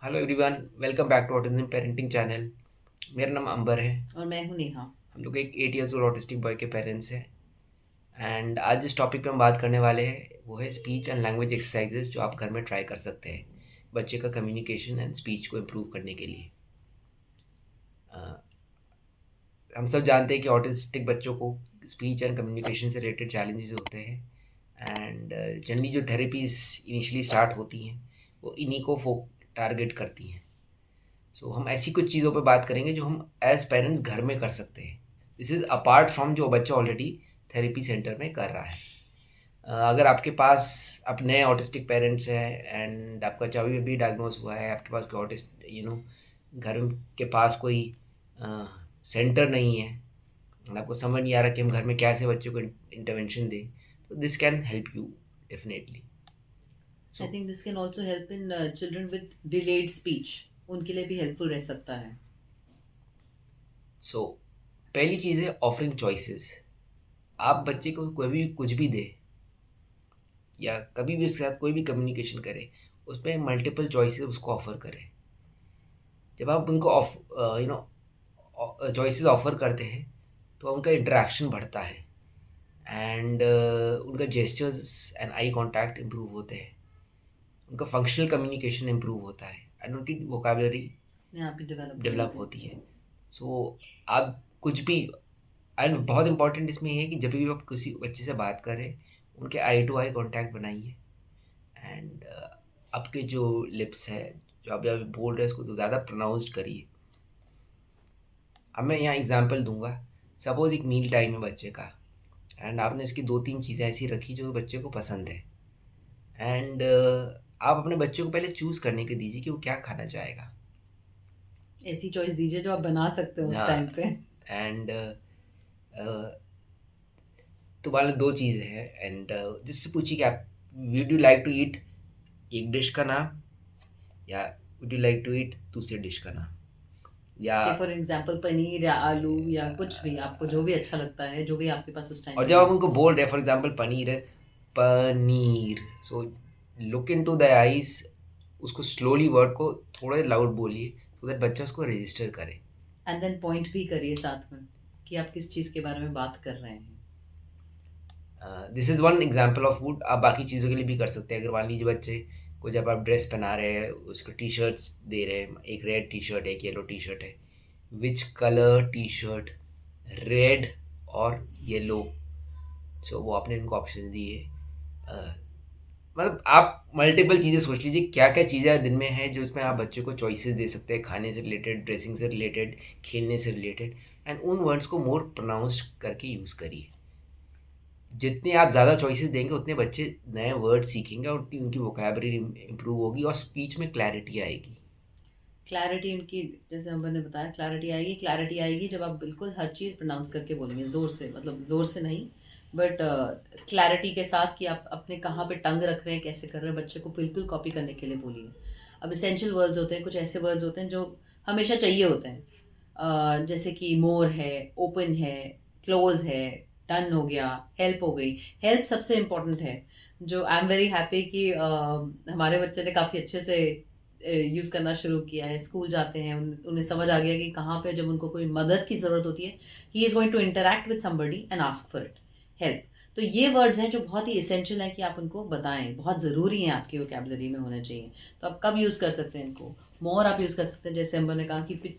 Hello everyone, welcome back to autism parenting channel. मेरा नाम अंबर है। और मैं हूँ नेहा। हम लोग एक 8 इयर्स ओल्ड ऑटिस्टिक बॉय के पेरेंट्स हैं। एंड आज जिस टॉपिक पे हम बात करने वाले हैं वो है स्पीच एंड लैंग्वेज एक्सरसाइजेस जो आप घर में ट्राई कर सकते हैं बच्चे का कम्युनिकेशन एंड स्पीच को इम्प्रूव करने के लिए। अ, हम सब जानते हैं कि ऑटिस्टिक बच्चों को स्पीच एंड कम्युनिकेशन से रिलेटेड चैलेंजेस होते हैं। एंड जनरली जो थेरेपीज इनिशियली स्टार्ट होती हैं वो इन्हीं को टारगेट करती हैं। सो हम ऐसी कुछ चीज़ों पे बात करेंगे जो हम एज पेरेंट्स घर में कर सकते हैं। दिस इज़ अपार्ट फ्रॉम जो बच्चा ऑलरेडी थेरेपी सेंटर में कर रहा है। अगर आपके पास अपने ऑटिस्टिक पेरेंट्स हैं एंड आपका बच्चा अभी भी डायग्नोज हुआ है, आपके पास कोई ऑटिस्ट घर के पास कोई सेंटर नहीं है और आपको समझ नहीं आ रहा कि हम घर में कैसे बच्चों को इंटरवेंशन दें, तो this can help you definitely. I so think this can also help in children with delayed speech. उनके लिए भी हेल्पफुल रह सकता है। सो पहली चीज़ है ऑफरिंग चॉइसेस। आप बच्चे को कोई भी कुछ भी दे या कभी भी उसके साथ कोई भी कम्युनिकेशन करे, उसमें मल्टीपल चॉइसेस उसको ऑफ़र करें। जब आप उनको चॉइसेस ऑफ़र करते हैं तो उनका इंटरेक्शन बढ़ता है एंड उनका gestures and eye contact improve होते हैं, उनका फंक्शनल कम्युनिकेशन इम्प्रूव होता है एंड उनकी वोकेबलरी यहाँ पे डेवलप हो डेवलप जाते हैं। होती है। सो आप कुछ भी, एंड बहुत इंपॉर्टेंट इसमें ये है कि जब भी आप किसी बच्चे से बात करें उनके आई टू आई कांटेक्ट बनाइए एंड आपके जो लिप्स है, जो आप जब बोल रहे हैं उसको तो ज़्यादा प्रोनाउंस्ड करिए। अब मैं यहाँ एग्जांपल दूंगा। सपोज एक मील टाइम है बच्चे का एंड आपने उसकी दो तीन चीज़ें ऐसी रखी जो बच्चे को पसंद है एंड आप अपने बच्चे को पहले चूज़ करने के दीजिए कि वो क्या खाना चाहेगा। ऐसी चॉइस दीजिए जो आप बना सकते हो उस हाँ। टाइम पे। एंड तुम्हारे दो चीज़ें हैं एंड जिससे पूछिए कि आप would you like to eat एक डिश का नाम या would you like to eat दूसरे डिश का नाम। या से फॉर एग्जांपल पनीर या आलू या कुछ भी आपको जो भी अच्छा लगता है, जो भी आपके पास उस टाइम और पे जब आप है। उनको बोल रहे हैं, फॉर एग्जांपल पनीर है, paneer, so look into the eyes, उसको स्लोली वर्ड को थोड़ा लाउड बोलिए सो दैट बच्चा उसको रजिस्टर करे। एंड देन पॉइंट भी करिए साथ में कि आप किस चीज़ के बारे में बात कर रहे हैं। This is one example of food. आप बाकी चीज़ों के लिए भी कर सकते हैं। अगर मान लीजिए बच्चे को जब आप ड्रेस पहना रहे हैं, उसको टी शर्ट्स दे रहे हैं, एक रेड टी शर्ट है, एक येलो टी शर्ट है, which colour T shirt, red और येलो। सो वो आपने इनको ऑप्शन दिए। मतलब आप मल्टीपल चीज़ें सोच लीजिए क्या क्या चीज़ें दिन में हैं जो उसमें आप बच्चे को चॉइसेस दे सकते हैं, खाने से रिलेटेड, ड्रेसिंग से रिलेटेड, खेलने से रिलेटेड, एंड उन वर्ड्स को मोर प्रोनाउंस करके यूज़ करिए। जितने आप ज़्यादा चॉइसेस देंगे उतने बच्चे नए वर्ड सीखेंगे और उतनी उनकी वोकेबलरी इम्प्रूव होगी और स्पीच में क्लैरिटी आएगी। क्लैरिटी उनकी, जैसे हम ने बताया, क्लैरिटी आएगी जब आप बिल्कुल हर चीज़ प्रोनाउंस करके बोलेंगे ज़ोर से, मतलब ज़ोर से नहीं, बट क्लैरिटी के साथ कि आप अपने कहाँ पे टंग रख रहे हैं, कैसे कर रहे हैं, बच्चे को बिल्कुल कॉपी करने के लिए बोलिए। अब इसेंशियल वर्ड्स होते हैं, कुछ ऐसे वर्ड्स होते हैं जो हमेशा चाहिए होते हैं। जैसे कि मोर है, ओपन है, क्लोज है, डन हो गया, हेल्प हो गई। हेल्प सबसे इम्पोर्टेंट है। जो आई एम वेरी हैप्पी कि हमारे बच्चे ने काफ़ी अच्छे से यूज़ करना शुरू किया है। स्कूल जाते हैं, उन्हें समझ आ गया कि कहाँ पे जब उनको कोई मदद की ज़रूरत होती है, he is going to interact with somebody and ask for it, help. तो ये वर्ड्स हैं जो बहुत ही एसेंशियल है कि आप उनको बताएं, बहुत ज़रूरी हैं, आपकी वोकेबलरी में होने चाहिए। तो आप कब यूज़ कर सकते हैं इनको? मोर आप यूज़ कर सकते हैं, जैसे अम्बर ने कहा कि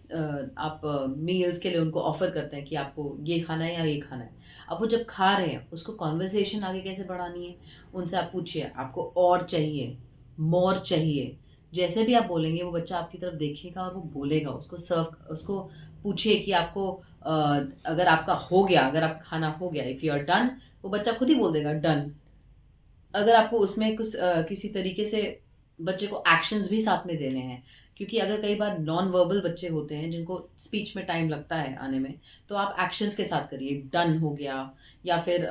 आप मील्स के लिए उनको ऑफ़र करते हैं कि आपको ये खाना है या ये खाना है। अब वो जब खा रहे हैं, उसको कॉन्वर्सेशन आगे कैसे बढ़ानी है, उनसे आप पूछिए आपको और चाहिए, मोर चाहिए। जैसे भी आप बोलेंगे वो बच्चा आपकी तरफ देखेगा और वो बोलेगा, उसको सर्व, उसको पूछिए कि आपको अगर आपका हो गया, अगर आप खाना हो गया, इफ़ यू आर डन, वो बच्चा खुद ही बोल देगा डन। अगर आपको उसमें कुछ किसी तरीके से बच्चे को एक्शंस भी साथ में देने हैं, क्योंकि अगर कई बार नॉन वर्बल बच्चे होते हैं जिनको स्पीच में टाइम लगता है आने में, तो आप एक्शंस के साथ करिए, डन हो गया, या फिर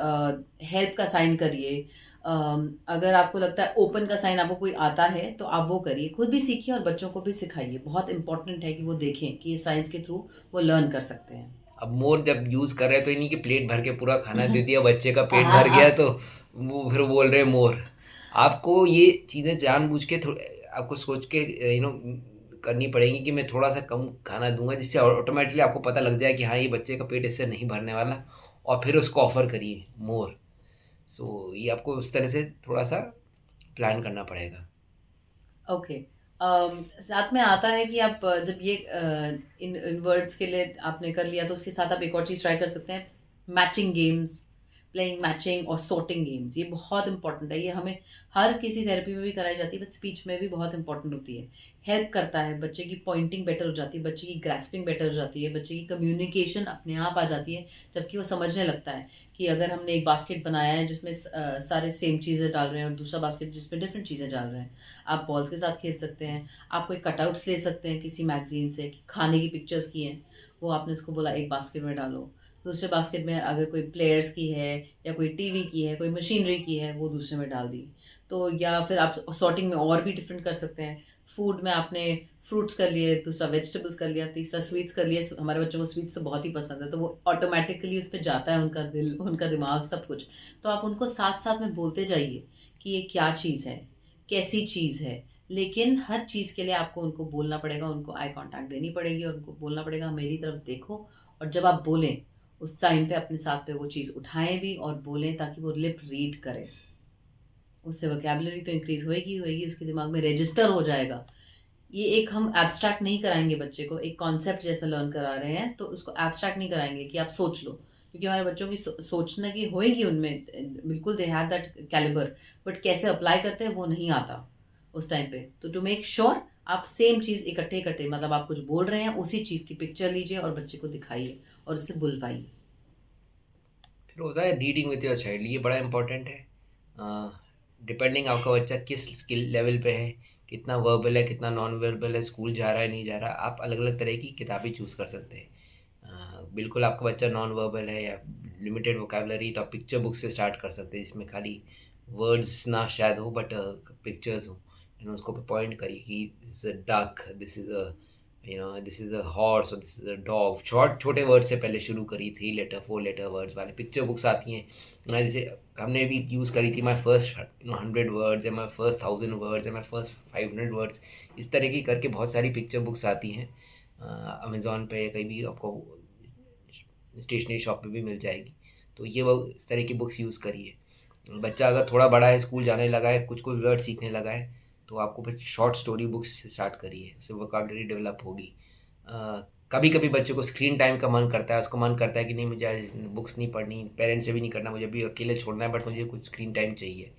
हेल्प का साइन करिए। अगर आपको लगता है ओपन का साइन आपको कोई आता है तो आप वो करिए, खुद भी सीखिए और बच्चों को भी सिखाइए। बहुत इंपॉर्टेंट है कि वो देखें कि ये साइंस के थ्रू वो लर्न कर सकते हैं। अब मोर जब यूज़ कर रहे हैं तो इन्हीं की प्लेट भर के पूरा खाना दे दिया, बच्चे का पेट भर गया तो वो फिर बोल रहे हैं मोर। आपको ये चीज़ें जानबूझ के आपको सोच के करनी पड़ेंगी कि मैं थोड़ा सा कम खाना दूंगा, जिससे ऑटोमेटिकली आपको पता लग जाए कि हाँ ये बच्चे का पेट इससे नहीं भरने वाला, और फिर उसको ऑफ़र करिए मोर। सो ये आपको उस तरह से थोड़ा सा प्लान करना पड़ेगा। ओके। साथ में आता है कि आप जब ये इन वर्ड्स के लिए आपने कर लिया तो उसके साथ आप एक और चीज़ ट्राई कर सकते हैं, मैचिंग गेम्स, प्लेइंग मैचिंग और सॉर्टिंग गेम्स। ये बहुत इंपॉर्टेंट है, ये हमें हर किसी थेरेपी में भी कराई जाती है, बट स्पीच में भी बहुत इंपॉर्टेंट होती है। हेल्प करता है, बच्चे की पॉइंटिंग बेटर हो जाती है, बच्चे की ग्रास्पिंग बेटर हो जाती है, बच्चे की कम्युनिकेशन अपने आप आ जाती है, जबकि वो समझने लगता है कि अगर हमने एक बास्केट बनाया है जिसमें सारे सेम चीज़ें डाल रहे हैं और दूसरा बास्केट जिसमें डिफरेंट चीज़ें डाल रहे हैं, आप बॉल्स के साथ खेल सकते हैं। आप कोई कटआउट्स ले सकते हैं किसी मैगज़ीन से कि खाने की पिक्चर्स की हैं, वो आपने उसको बोला एक बास्केट में डालो। दूसरे बास्केट में अगर कोई प्लेयर्स की है या कोई टीवी की है, कोई मशीनरी की है, वो दूसरे में डाल दी। तो या फिर आप सॉर्टिंग में और भी डिफरेंट कर सकते हैं। फूड में आपने फ्रूट्स कर लिए, दूसरा वेजिटेबल्स कर लिया, तीसरा स्वीट्स कर लिया। हमारे बच्चों को स्वीट्स तो बहुत ही पसंद है, तो वो ऑटोमेटिकली उस पे जाता है उनका दिल, उनका दिमाग, सब कुछ। तो आप उनको साथ-साथ में बोलते जाइए कि ये क्या चीज़ है, कैसी चीज़ है। लेकिन हर चीज़ के लिए आपको उनको बोलना पड़ेगा, उनको आई कॉन्टैक्ट देनी पड़ेगी और उनको बोलना पड़ेगा मेरी तरफ देखो। और जब आप बोलें, उस टाइम पे अपने साथ पे वो चीज़ उठाएँ भी और बोलें, ताकि वो लिप रीड करे। उससे वोकैब्युलरी तो इंक्रीज़ होएगी ही होएगी, उसके दिमाग में रजिस्टर हो जाएगा। ये एक हम एब्स्ट्रैक्ट नहीं कराएँगे बच्चे को, एक कॉन्सेप्ट जैसा लर्न करा रहे हैं, तो उसको एब्स्ट्रैक्ट नहीं कराएँगे कि आप सोच लो। क्योंकि हमारे बच्चों की सोचने की होएगी उनमें, बिल्कुल they have that calibre, but कैसे अप्लाई करते हैं वो नहीं आता उस टाइम पे। तो टू मेक श्योर आप सेम चीज़ इकट्ठे-इकट्ठे, मतलब आप कुछ बोल रहे हैं, उसी चीज़ की पिक्चर लीजिए और बच्चे को दिखाइए और उसे बुलवाइए। फिर होता है रीडिंग विद योर चाइल्ड, ये बड़ा इंपॉर्टेंट है। डिपेंडिंग आपका बच्चा किस स्किल लेवल पे है, कितना वर्बल है, कितना नॉन वर्बल है, स्कूल जा रहा है नहीं जा रहा, आप अलग अलग तरह की किताबें चूज़ कर सकते हैं। बिल्कुल आपका बच्चा नॉन वर्बल है या लिमिटेड वोकेबलरी, तो आप पिक्चर बुक से स्टार्ट कर सकते हैं, जिसमें खाली वर्ड्स ना शायद हो, बट पिक्चर्स हो। उसको पॉइंट करिए कि this is a duck, this is a this is a horse और दिस इज़ अ डॉग। छोटे वर्ड से पहले शुरू करी, 3 लेटर 4 लेटर वर्ड्स वाले पिक्चर बुक्स आती हैं। जैसे हमने भी यूज़ करी थी, माई फर्स्ट 100 वर्ड्स या माई फर्स्ट 1000 वर्ड्स या माई फर्स्ट 500 वर्ड्स। इस तरह की करके बहुत सारी पिक्चर बुक्स आती हैं, अमेज़न पे या कहीं भी आपको स्टेशनरी शॉप पे भी मिल जाएगी। तो ये वो इस तरह की बुक्स यूज़ करिए। बच्चा अगर थोड़ा बड़ा है, स्कूल जाने लगा है, कुछ कुछ वर्ड सीखने लगा है, तो आपको फिर शॉर्ट स्टोरी बुक्स से स्टार्ट करिए, उससे वोकेबलरी डेवलप होगी। कभी कभी बच्चों को स्क्रीन टाइम का मन करता है, उसको मन करता है कि नहीं मुझे आज बुक्स नहीं पढ़नी, पेरेंट्स से भी नहीं करना, मुझे भी अकेले छोड़ना है, बट मुझे कुछ स्क्रीन टाइम चाहिए।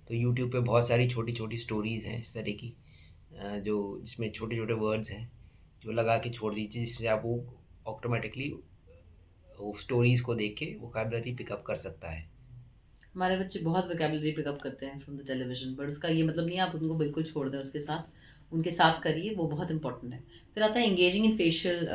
तो यूट्यूब पे बहुत सारी छोटी छोटी स्टोरीज़ हैं इस तरह की, जो जिसमें छोटे छोटे वर्ड्स हैं, जो लगा के छोड़ दीजिए, जिससे आप वो ऑटोमेटिकली वो स्टोरीज़ को देख के वोकेबलरी पिकअप कर सकता है। हमारे बच्चे बहुत वोकैब्युलरी पिकअप करते हैं फ्रॉम द टेलीविजन, बट उसका ये मतलब नहीं है आप उनको बिल्कुल छोड़ दें उसके साथ। उनके साथ करिए, वो बहुत इंपॉर्टेंट है। फिर आता है engaging in facial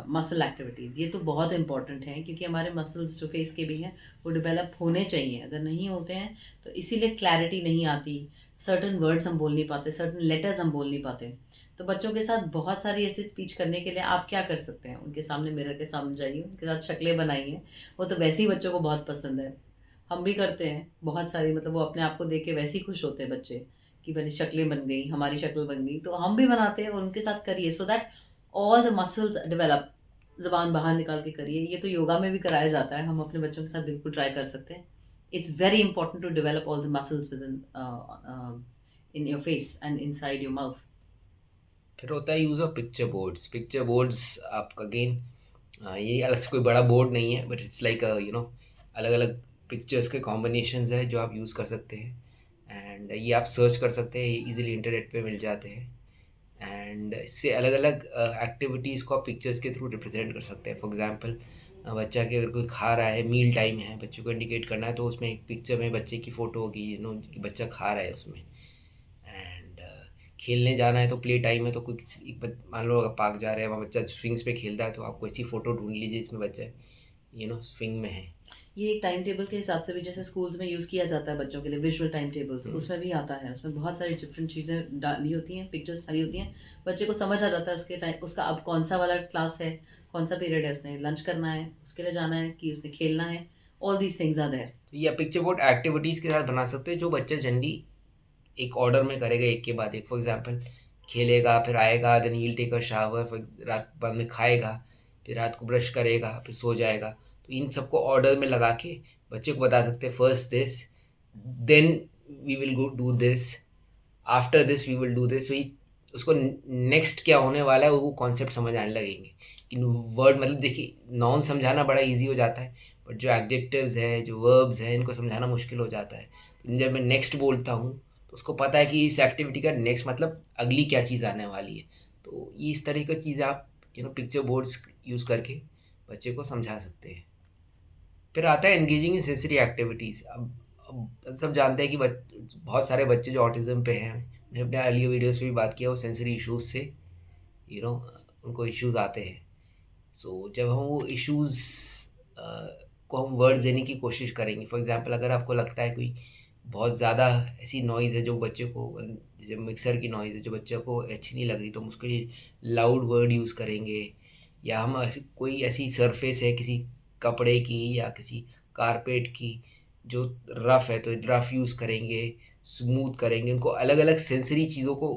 muscle activities. ये तो बहुत इंपॉर्टेंट है, क्योंकि हमारे मसल्स जो फेस के भी हैं वो डेवलप होने चाहिए। अगर नहीं होते हैं तो इसीलिए क्लैरिटी नहीं आती, सर्टन वर्ड्स हम बोल नहीं पाते, सर्टन लेटर्स हम बोल नहीं पाते। तो बच्चों के साथ बहुत सारी ऐसी स्पीच करने के लिए आप क्या कर सकते हैं, उनके सामने मिरर के सामने जाइए, उनके साथ शक्लें बनाइए। वो तो वैसे ही बच्चों को बहुत पसंद है, हम भी करते हैं बहुत सारी, मतलब वो अपने आप को देख के वैसे ही खुश होते हैं बच्चे कि मेरी शक्लें बन गई, हमारी शक्ल बन गई। तो हम भी बनाते हैं और उनके साथ करिए, so that all the muscles develop. ज़ुबान बाहर निकाल के करिए, ये तो योगा में भी कराया जाता है, हम अपने बच्चों के साथ बिल्कुल ट्राई कर सकते हैं। It's very important to develop all the muscles within your face and inside your mouth. फिर होता है use of picture boards. Picture boards आप अगेन, ये अलग से कोई बड़ा बोर्ड नहीं है, बट इट्स लाइक अलग अलग पिक्चर्स के कॉम्बिनेशंस है जो आप यूज़ कर सकते हैं। एंड ये आप सर्च कर सकते हैं, ये इजीली इंटरनेट पे मिल जाते हैं। एंड इससे अलग अलग एक्टिविटीज़ को आप पिक्चर्स के थ्रू रिप्रेजेंट कर सकते हैं। फॉर एग्जांपल, बच्चा के अगर कोई खा रहा है, मील टाइम है, बच्चे को इंडिकेट करना है, तो उसमें एक पिक्चर में बच्चे की फ़ोटो होगी, कि बच्चा खा रहा है उसमें। एंड खेलने जाना है तो प्ले टाइम है, तो कोई मान लो अगर पार्क जा रहे हैं, वहाँ बच्चा स्विंग्स पे खेलता है, तो आपको ऐसी फ़ोटो ढूंढ लीजिए जिसमें बच्चा स्विंग में है। ये एक टाइम टेबल के हिसाब से भी जैसे स्कूल्स में यूज़ किया जाता है बच्चों के लिए, विजुअल टाइम टेबल्स, उसमें भी आता है। उसमें बहुत सारी डिफरेंट चीज़ें डाली होती हैं, पिक्चर्स डाली होती हैं। बच्चे को समझ आ जाता है उसके टाइम, उसका अब कौन सा वाला क्लास है, कौन सा पीरियड है, उसने लंच करना है, उसके लिए जाना है कि उसने खेलना है। All these things are there. तो या पिक्चर बोर्ड एक्टिविटीज़ के साथ बना सकते हैं जो बच्चा जनरली एक ऑर्डर में करेगा, एक के बाद एक। फॉर एग्जांपल, खेलेगा, फिर आएगा, then he will take a shower, फिर रात बाद में खाएगा, फिर रात को ब्रश करेगा, फिर सो जाएगा। तो इन सबको ऑर्डर में लगा के बच्चे को बता सकते हैं, first this, then we will go do this, after this we will do this. So उसको नेक्स्ट क्या होने वाला है वो कॉन्सेप्ट समझ आने लगेंगे कि वर्ड, मतलब देखिए नाउन समझाना बड़ा इजी हो जाता है, बट जो एडजेक्टिव्स है, जो वर्ब्स हैं, इनको समझाना मुश्किल हो जाता है। तो जब मैं नेक्स्ट बोलता हूँ तो उसको पता है कि इस एक्टिविटी का नेक्स्ट मतलब अगली क्या चीज़ आने वाली है। तो ये इस तरह की चीज़ें आप पिक्चर बोर्ड्स यूज़ करके बच्चे को समझा सकते हैं। फिर आता है एंगेजिंग इन सेंसरी एक्टिविटीज़। अब सब जानते हैं कि बहुत सारे बच्चे जो ऑटिज़म पे हैं, मैंने अपने अर्लियर वीडियोस पे भी बात किया, वो सेंसरी इश्यूज से यू नो उनको इश्यूज आते हैं। सो जब हम वो इश्यूज को हम वर्ड्स देने की कोशिश करेंगे, फॉर एग्जांपल अगर आपको लगता है कोई बहुत ज़्यादा ऐसी नॉइज़ है जो बच्चे को, जैसे मिक्सर की नॉइज़ है जो बच्चे को अच्छी नहीं लग रही, तो हम उसके लिए लाउड वर्ड यूज़ करेंगे। या हम कोई ऐसी सरफेस है किसी कपड़े की या किसी कारपेट की जो रफ़ है, तो रफ़ यूज़ करेंगे, स्मूथ करेंगे, उनको अलग अलग सेंसरी चीज़ों को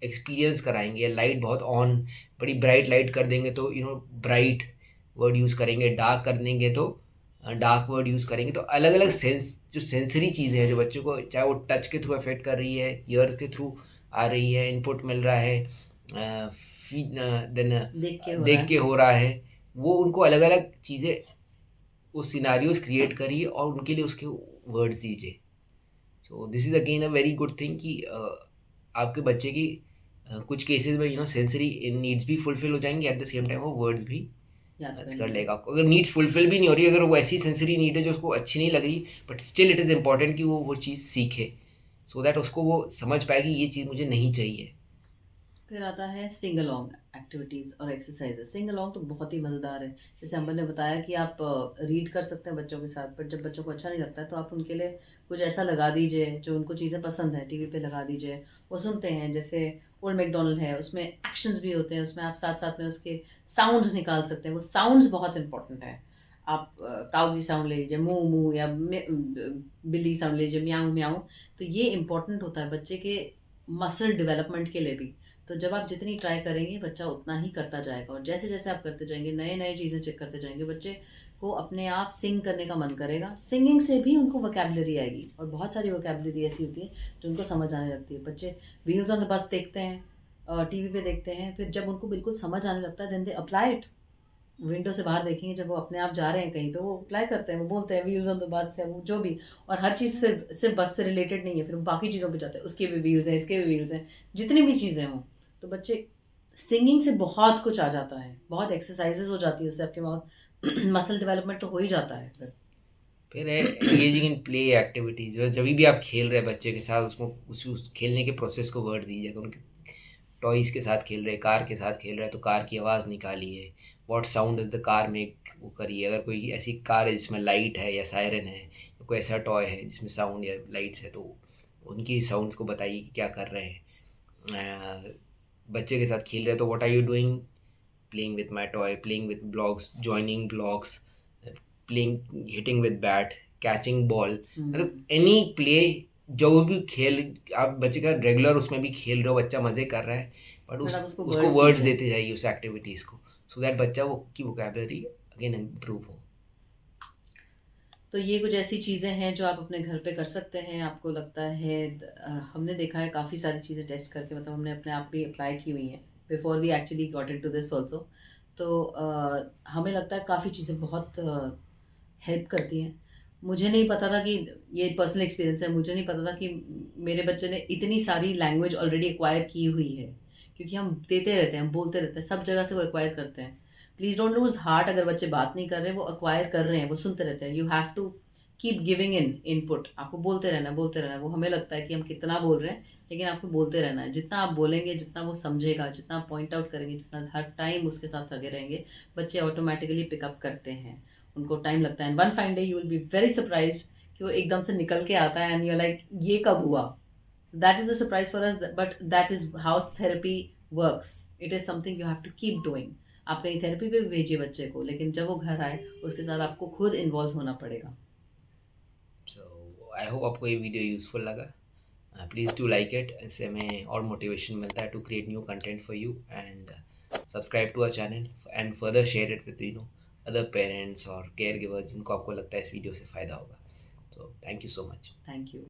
एक्सपीरियंस कराएंगे। लाइट बहुत ऑन, बड़ी ब्राइट लाइट कर देंगे तो ब्राइट वर्ड यूज़ करेंगे, डार्क कर देंगे तो डार्क वर्ड यूज़ करेंगे। तो अलग अलग जो सेंसरी चीज़ें हैं जो बच्चों को, चाहे वो टच के थ्रू अफेक्ट कर रही है, ईयर के थ्रू आ रही है, इनपुट मिल रहा है, देन देख के हो रहा देख है। के हो रहा है, वो उनको अलग अलग चीज़ें, वो सिनारियोज क्रिएट करिए और उनके लिए उसके वर्ड्स दीजिए। So this is again a very good thing कि आपके बच्चे की कुछ केसेस में सेंसरी नीड्स भी फुलफिल हो जाएंगी, एट द सेम टाइम वो वर्ड्स भी याद कर कर लेगा। लेगा। अगर नीड्स फुलफिल भी नहीं हो रही, अगर वो ऐसी सेंसरी नीड है जो उसको अच्छी नहीं लग रही, but still it is important कि वो चीज़ सीखे, सो दैट उसको वो समझ पाए कि ये चीज़ मुझे नहीं चाहिए। फिर आता है सिंग अलोंग एक्टिविटीज़ और एक्सरसाइजेस। सिंग अलोंग तो बहुत ही मज़ेदार है। जैसे अमन ने बताया कि आप रीड कर सकते हैं बच्चों के साथ, बट जब बच्चों को अच्छा नहीं लगता है तो आप उनके लिए कुछ ऐसा लगा दीजिए जो उनको चीज़ें पसंद है, टीवी पे लगा दीजिए, वो सुनते हैं। जैसे ओल्ड मैकडोनल्ड है, उसमें एक्शंस भी होते हैं, उसमें आप साथ साथ में उसके साउंड्स निकाल सकते हैं। वो साउंड्स बहुत इंपॉर्टेंट है। आप काऊ की साउंड ले लीजिए, मूँ मूँ, या बिल्ली साउंड ले लीजिए, म्याऊं म्याऊं। तो ये इंपॉर्टेंट होता है बच्चे के मसल डेवलपमेंट के लिए भी। तो जब आप जितनी ट्राई करेंगे बच्चा उतना ही करता जाएगा, और जैसे जैसे आप करते जाएंगे, नए नए चीज़ें चेक करते जाएंगे, बच्चे को अपने आप सिंग करने का मन करेगा। सिंगिंग से भी उनको वोकेबलरी आएगी, और बहुत सारी वोकेबलरी ऐसी होती है जो उनको समझ आने लगती है। बच्चे व्हील्स ऑन द बस देखते हैं, टीवी पे देखते हैं, फिर जब उनको बिल्कुल समझ आने लगता है then they apply it. Window से बाहर देखेंगे, जब वो अपने आप जा रहे हैं कहीं पे, वो अप्लाई करते हैं, वो बोलते हैं व्हील्स ऑन द बस है, वो जो भी। और हर चीज़ फिर सिर्फ बस से रिलेटेड नहीं है, फिर बाकी चीज़ों पे जाते हैं, उसके भी व्हील्स हैं, इसके भी व्हील्स हैं, जितनी भी चीज़ें हों। तो बच्चे सिंगिंग से बहुत कुछ आ जाता है, बहुत एक्सरसाइजेज हो जाती है उससे, आपके बहुत मसल डेवलपमेंट तो हो ही जाता है फिर। फिर है एंगेजिंग इन प्ले एक्टिविटीज़। जब भी आप खेल रहे हैं बच्चे के साथ, उसको उस खेलने के प्रोसेस को वर्ड दीजिएगा। उनके टॉयज़ के साथ खेल रहे हैं, कार के साथ खेल रहे हैं, तो कार की आवाज़ निकालिए, what sound is the car make, वो करिए। अगर कोई ऐसी कार है जिसमें लाइट है या सायरन है, या कोई ऐसा टॉय है जिसमें साउंड या लाइट्स है, तो उनकी साउंड्स को बताइए कि क्या कर रहे हैं। बच्चे के साथ खेल रहे हैं तो what are you doing, playing with my toy, playing with blocks, joining blocks, playing, hitting with bat, catching ball, मतलब एनी प्ले, जो भी खेल आप बच्चे का रेगुलर उसमें भी खेल रहे हो, बच्चा मज़े कर रहा है, बट बट आप उसको उसको वर्ड्स वर्ड्स दीजिए। देते जाइए उस एक्टिविटीज़ को, सो दैट बच्चा वो की वोकेबलरी अगेन इम्प्रूव हो। तो ये कुछ ऐसी चीज़ें हैं जो आप अपने घर पे कर सकते हैं। आपको लगता है हमने देखा है काफ़ी सारी चीज़ें टेस्ट करके, मतलब हमने अपने आप भी अप्लाई की हुई हैं before we actually got into this also. तो हमें लगता है काफ़ी चीज़ें बहुत हेल्प करती हैं। मुझे नहीं पता था कि, ये पर्सनल एक्सपीरियंस है, मुझे नहीं पता था कि मेरे बच्चे ने इतनी सारी लैंग्वेज ऑलरेडी एक्वायर की हुई है, क्योंकि हम देते रहते हैं, हम बोलते रहते हैं, सब जगह से वो एक्वायर करते हैं। प्लीज़ डोंट लूज़ हार्ट अगर बच्चे बात नहीं कर रहे हैं, वो एक्वायर कर रहे हैं, वो सुनते रहते हैं। You have to keep giving input. आपको बोलते रहना है, बोलते रहना है। वो हमें लगता है कि हम कितना बोल रहे हैं, लेकिन आपको बोलते रहना है। जितना आप बोलेंगे, जितना वो समझेगा, जितना आप पॉइंट आउट करेंगे, जितना हर टाइम उसके साथ लगे रहेंगे, बच्चे ऑटोमेटिकली पिकअप करते हैं। उनको टाइम लगता है, and one fine day you will be very surprised कि वो एकदम से निकल के आता है, एंड यू आर लाइक ये कब हुआ। That is a surprise for us, but that is how therapy works. It is something you have to keep doing. आप कहीं थेरेपी पे भी भेजिए बच्चे को, लेकिन जब वो घर आए उसके साथ आपको खुद इन्वॉल्व होना पड़ेगा। सो आई होप आपको ये वीडियो यूज़फुल लगा। प्लीज़ डू लाइक इट, इससे हमें और मोटिवेशन मिलता है to create new content for you, and subscribe to our channel and further share it with other parents और केयर गिवर्स जिनको आपको लगता है इस वीडियो से फ़ायदा होगा। So thank you so much. Thank you.